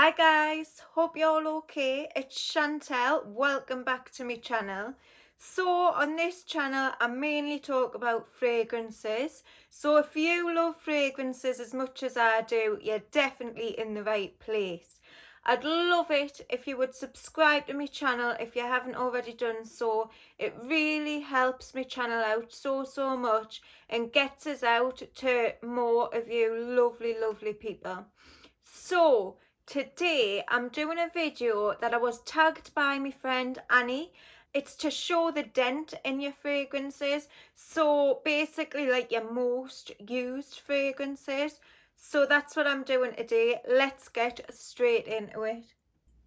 Hi guys, hope you're all okay. It's Chantel, welcome back to my channel. So on this channel I mainly talk about fragrances. So if you love fragrances as much as I do, you're definitely in the right place. I'd love it if you would subscribe to my channel if you haven't already done so. It really helps my channel out so much and gets us out to more of you lovely people. So today I'm doing a video that I was tagged by my friend Annie. It's to show the dent in your fragrances. So basically like your most used fragrances. So that's what I'm doing today. Let's get straight into it.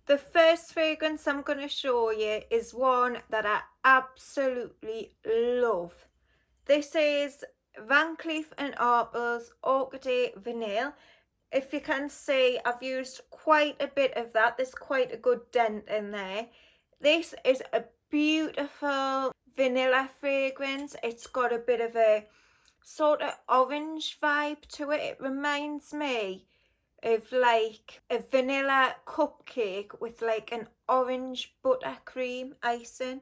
The first fragrance I'm going to show you is one that I absolutely love. This is Van Cleef and Arpels Orchidee Vanille. If you can see, I've used quite a bit of that. There's quite a good dent in there. This is a beautiful vanilla fragrance. It's got a bit of a sort of orange vibe to it. It reminds me of like a vanilla cupcake with like an orange buttercream icing.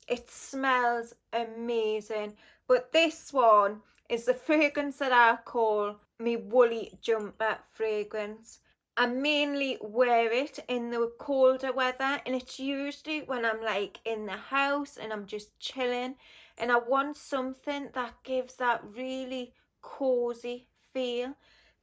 It smells amazing. But this one is the fragrance that I call me woolly jumper fragrance. I mainly wear it in the colder weather, and it's usually when I'm like in the house and I'm just chilling and I want something that gives that really cozy feel.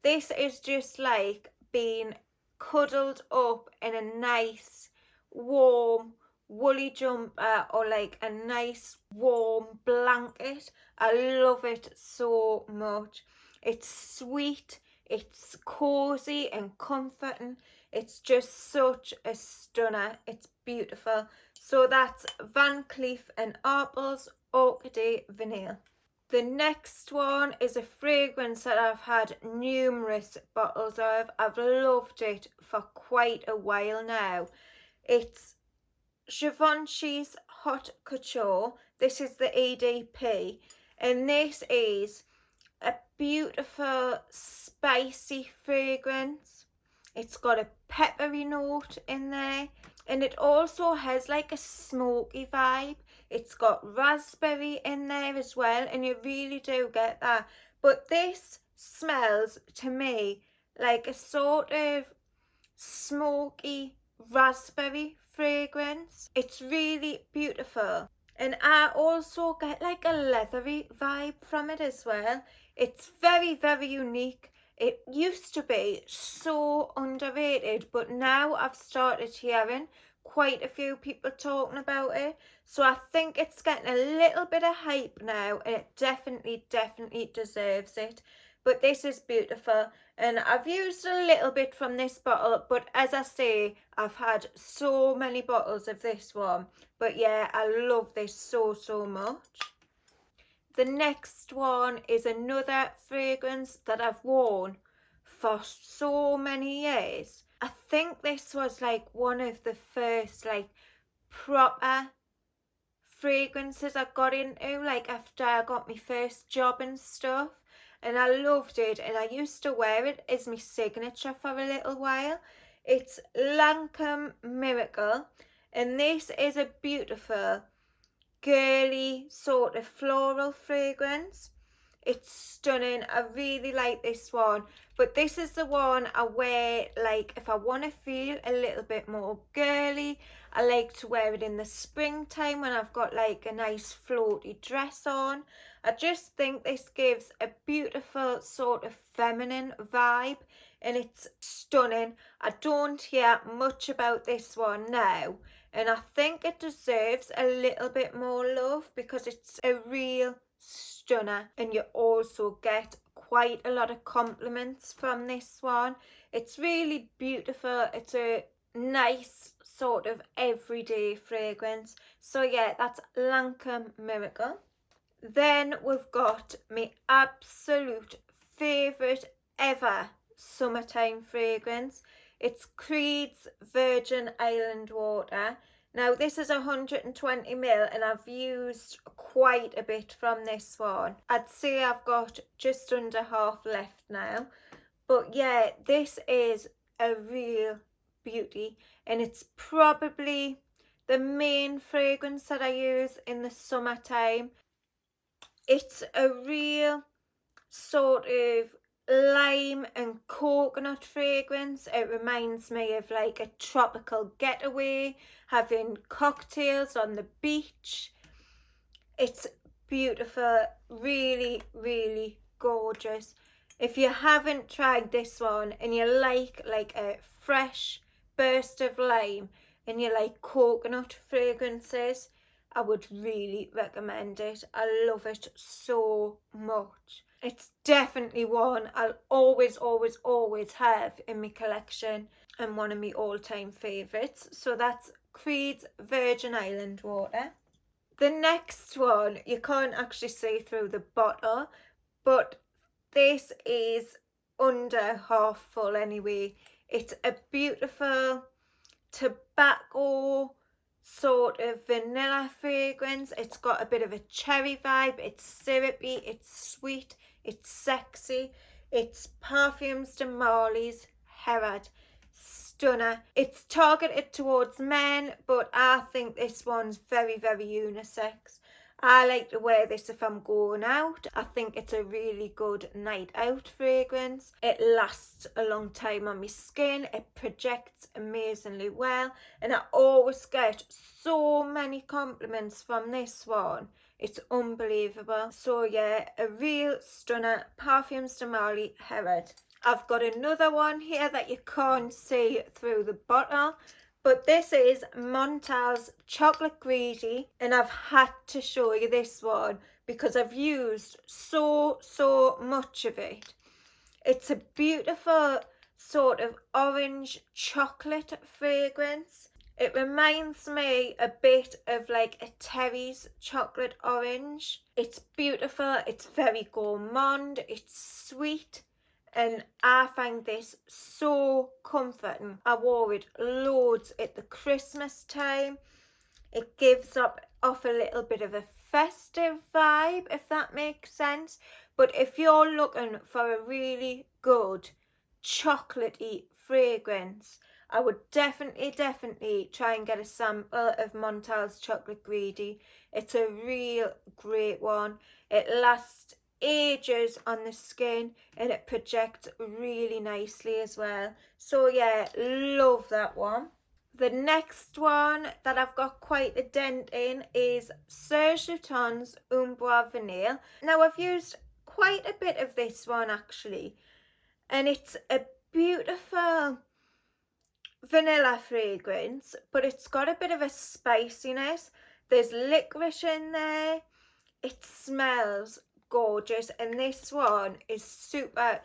This is just like being cuddled up in a nice warm woolly jumper or like a nice warm blanket. I love it so much. It's sweet, it's cozy and comforting. It's just such a stunner. It's beautiful. So that's Van Cleef and Arpels Orchidee Vanille. The next one is a fragrance that I've had numerous bottles of. I've loved it for quite a while now. It's Givenchy's Hot Couture. This is the EDP, and this is a beautiful spicy fragrance. It's got a peppery note in there, and it also has like a smoky vibe. It's got raspberry in there as well, and you really do get that. But this smells to me like a sort of smoky raspberry fragrance. It's really beautiful, and I also get like a leathery vibe from it as well. It's very unique. It used to be so underrated, but now I've started hearing quite a few people talking about it, so I think it's getting a little bit of hype now, and it definitely deserves it. But this is beautiful, and I've used a little bit from this bottle, but as I say, I've had so many bottles of this one. But yeah, I love this so much. The next one is another fragrance that I've worn for so many years. I think this was like one of the first like proper fragrances I got into, like after I got my first job and stuff, and I loved it, and I used to wear it as my signature for a little while. It's Lancome Miracle, and this is a beautiful girly sort of floral fragrance. It's stunning. I really like this one, but this is the one I wear like if I want to feel a little bit more girly. I like to wear it in the springtime when I've got like a nice floaty dress on. I just think this gives a beautiful sort of feminine vibe, and it's stunning. I don't hear much about this one now, and I think it deserves a little bit more love because it's a real stunner, and you also get quite a lot of compliments from this one. It's really beautiful. It's a nice sort of everyday fragrance. So yeah, that's Lancome Miracle. Then we've got my absolute favourite ever summertime fragrance. It's Creed's Virgin Island Water. Now this is 120ml, and I've used quite a bit from this one. I'd say I've got just under half left now. But yeah, this is a real beauty, and it's probably the main fragrance that I use in the summertime. It's a real sort of lime and coconut fragrance. It reminds me of like a tropical getaway, having cocktails on the beach. It's beautiful, really, really gorgeous. If you haven't tried this one and you like a fresh burst of lime and you like coconut fragrances, I would really recommend it. I love it so much. It's definitely one I'll always have in my collection and one of my all-time favourites. So that's Creed's Virgin Island Water. The next one, you can't actually see through the bottle, but this is under half full anyway. It's a beautiful tobacco sort of vanilla fragrance. It's got a bit of a cherry vibe. It's syrupy, it's sweet, it's sexy. It's Perfumes Demolish Herrera. Stunner. It's targeted towards men, but I think this one's very, very unisex. I like to wear this if I'm going out. I think it's a really good night out fragrance. It lasts a long time on my skin. It projects amazingly well, and I always get so many compliments from this one. It's unbelievable. So yeah, a real stunner. Perfumes Demolish Herrera. I've got another one here that you can't see through the bottle, but this is Montal's Chocolate Greedy, and I've had to show you this one because I've used so much of it. It's a beautiful sort of orange chocolate fragrance. It reminds me a bit of like a Terry's chocolate orange. It's beautiful, it's very gourmand, it's sweet. And I find this so comforting. I wore it loads at the Christmas time. It gives off a little bit of a festive vibe, if that makes sense. But if you're looking for a really good chocolatey fragrance, I would definitely try and get a sample of Montal's Chocolate Greedy. It's a real great one. It lasts ages on the skin and it projects really nicely as well. So yeah, love that one. The next one that I've got quite a dent in is Serge Umbra Vanille. Now I've used quite a bit of this one actually, and it's a beautiful vanilla fragrance, but it's got a bit of a spiciness. There's licorice in there. It smells gorgeous, and this one is super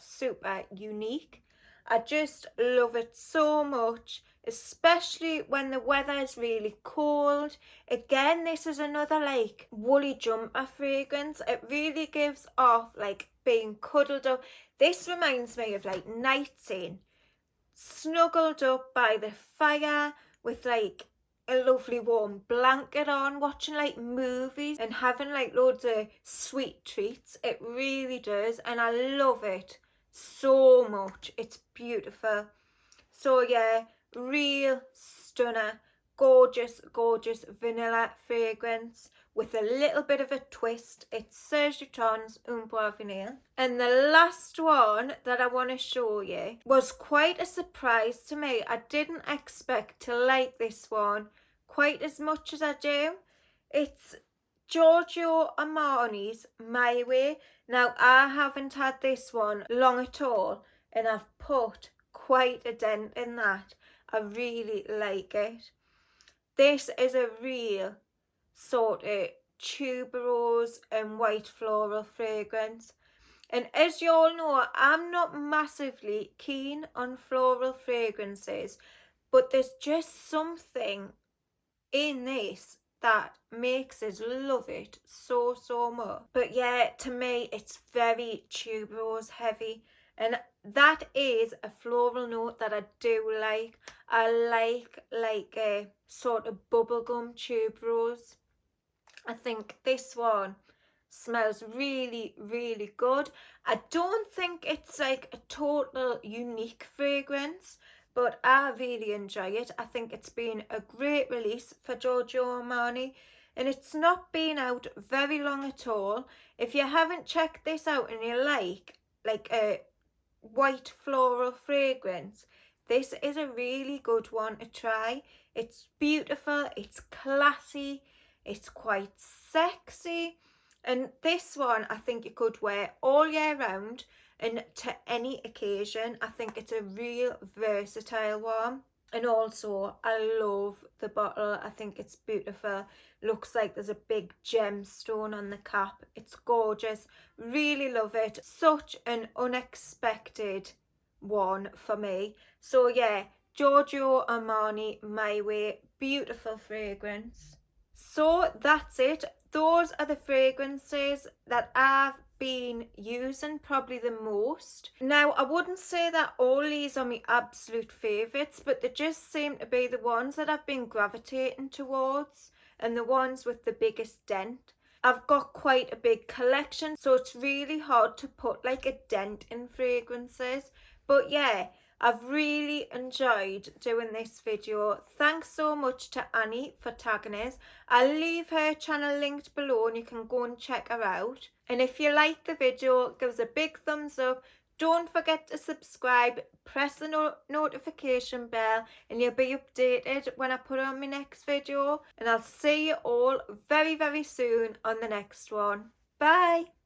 unique. I just love it so much, especially when the weather is really cold. Again, this is another like woolly jumper fragrance. It really gives off like being cuddled up. This reminds me of like nights in, snuggled up by the fire with like a lovely warm blanket on, watching like movies and having like loads of sweet treats. It really does, and I love it so much. It's beautiful. So yeah, real stunner, gorgeous vanilla fragrance with a little bit of a twist. It's Serge Umbra Vanille. And the last one that I want to show you was quite a surprise to me. I didn't expect to like this one quite as much as I do. It's Giorgio Armani's My Way. Now I haven't had this one long at all, and I've put quite a dent in that. I really like it. This is a real sort of tuberose and white floral fragrance, and as you all know, I'm not massively keen on floral fragrances, but there's just something in this that makes us love it so much. But yeah, to me it's very tuberose heavy, and that is a floral note that I do like. I like a sort of bubblegum tuberose. I think this one smells really good. I don't think it's like a total unique fragrance, but I really enjoy it. I think it's been a great release for Giorgio Armani, and it's not been out very long at all. If you haven't checked this out and you like a white floral fragrance, this is a really good one to try. It's beautiful, it's classy, it's quite sexy, and this one I think you could wear all year round and to any occasion. I think it's a real versatile one. And also, I love the bottle. I think it's beautiful. Looks like there's a big gemstone on the cap. It's gorgeous. Really love it. Such an unexpected one for me. So yeah, Giorgio Armani My Way. Beautiful fragrance. So that's it. Those are the fragrances that I've been using probably the most. Now, I wouldn't say that all these are my absolute favourites, but they just seem to be the ones that I've been gravitating towards and the ones with the biggest dent. I've got quite a big collection, so it's really hard to put like a dent in fragrances. But yeah, I've really enjoyed doing this video. Thanks so much to Annie for tagging us. I'll leave her channel linked below and you can go and check her out. And if you like the video, give us a big thumbs up. Don't forget to subscribe, press the notification bell, and you'll be updated when I put on my next video. And I'll see you all very, very soon on the next one. Bye!